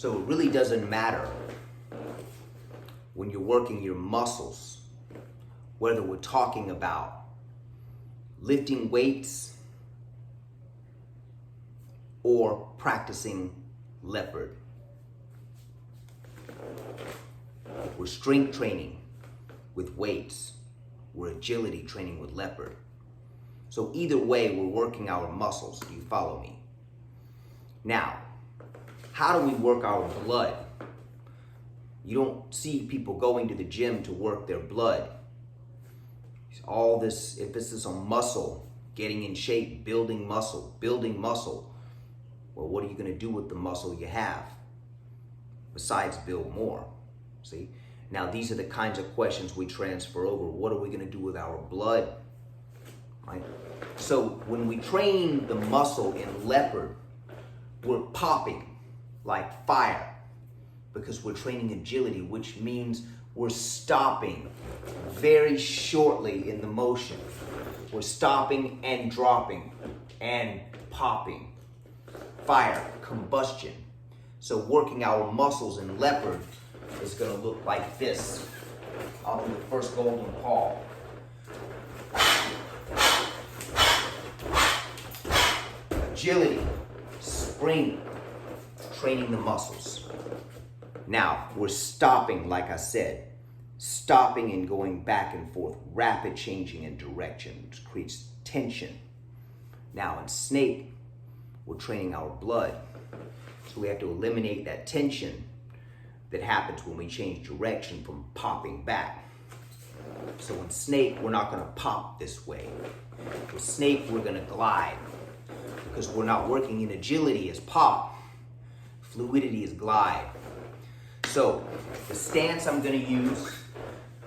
So it really doesn't matter when you're working your muscles, whether we're talking about lifting weights or practicing Leopard. We're strength training with weights. We're agility training with Leopard. So either way, we're working our muscles. Do you follow me? Now, how do we work our blood? You don't see people going to the gym to work their blood. All this emphasis on muscle, getting in shape, building muscle, building muscle. Well, what are you going to do with the muscle you have besides build more? See? Now, these are the kinds of questions we transfer over. What are we going to do with our blood? Right? So when we train the muscle in Leopard, we're popping like fire because we're training agility, which means we're stopping very shortly in the motion. We're stopping and dropping and popping. Fire, combustion. So working our muscles in Leopard is going to look like this. I'll do the first golden paw. Agility, spring, training the muscles. Now, we're stopping, like I said, stopping and going back and forth, rapid changing in direction, which creates tension. Now, in snake, we're training our blood. So we have to eliminate that tension that happens when we change direction from popping back. So in snake, we're not going to pop this way. With snake, we're going to glide because we're not working in agility as pop. Fluidity is glide. So the stance I'm going to use,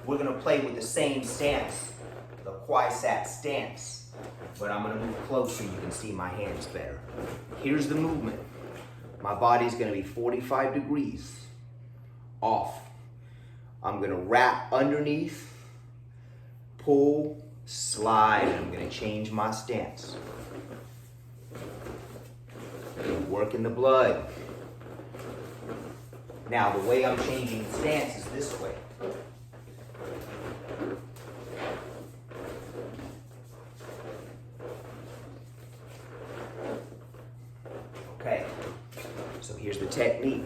we're going to play with the same stance, the quasi-sat stance. But I'm going to move closer, you can see my hands better. Here's the movement. My body's going to be 45 degrees off. I'm going to wrap underneath, pull, slide, and I'm going to change my stance. Working the blood. Now, the way I'm changing stance is this way. Okay, so here's the technique.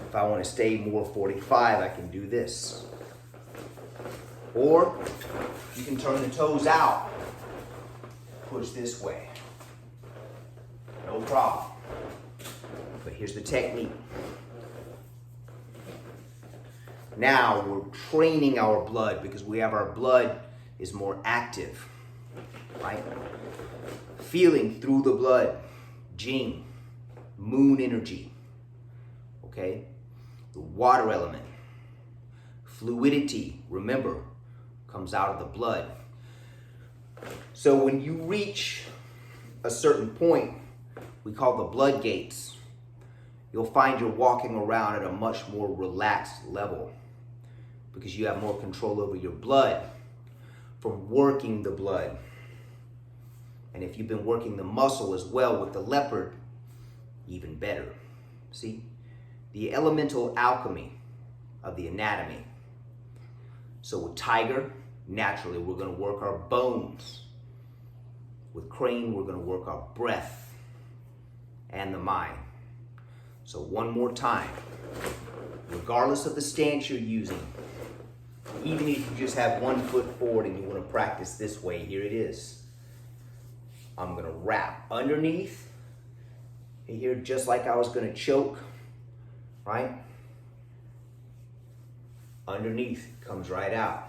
If I want to stay more 45, I can do this. Or you can turn the toes out, push this way. No problem. But here's the technique. Now we're training our blood because we have our blood is more active, right? Feeling through the blood, Jing, moon energy, okay? The water element, fluidity, remember, comes out of the blood. So when you reach a certain point, we call the blood gates, you'll find you're walking around at a much more relaxed level because you have more control over your blood from working the blood. And if you've been working the muscle as well with the Leopard, even better. See? The elemental alchemy of the anatomy. So with tiger, naturally, we're going to work our bones. With crane, we're going to work our breath and the mind. So one more time, regardless of the stance you're using, even if you just have 1 foot forward and you want to practice this way, here it is. I'm going to wrap underneath, here just like I was going to choke, right? Underneath comes right out.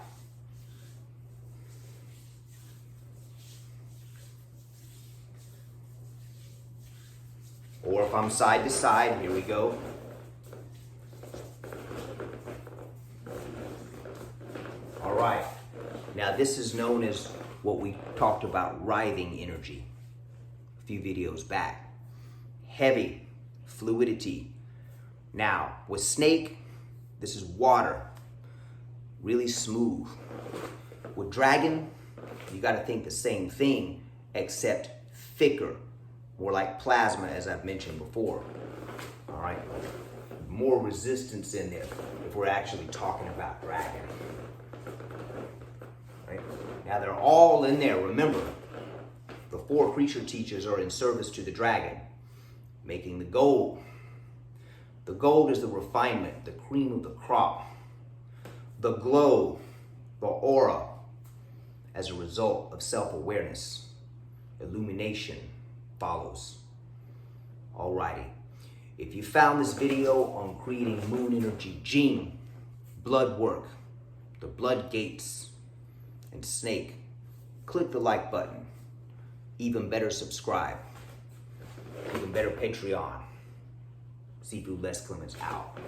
Or if I'm side to side, here we go. All right. Now this is known as what we talked about, writhing energy a few videos back. Heavy, fluidity. Now, with snake, this is water, really smooth. With dragon, you got to think the same thing, except thicker, more like plasma, as I've mentioned before. All right, more resistance in there if we're actually talking about dragon. Right? Now they're all in there. Remember, the 4 creature teachers are in service to the dragon, making the gold. The gold is the refinement, the cream of the crop, the glow, the aura, as a result of self-awareness. Illumination follows. Alrighty. If you found this video on creating moon energy gene, blood work, the blood gates, and snake, click the like button. Even better, subscribe. Even better, Patreon. Seafood Les Clements out.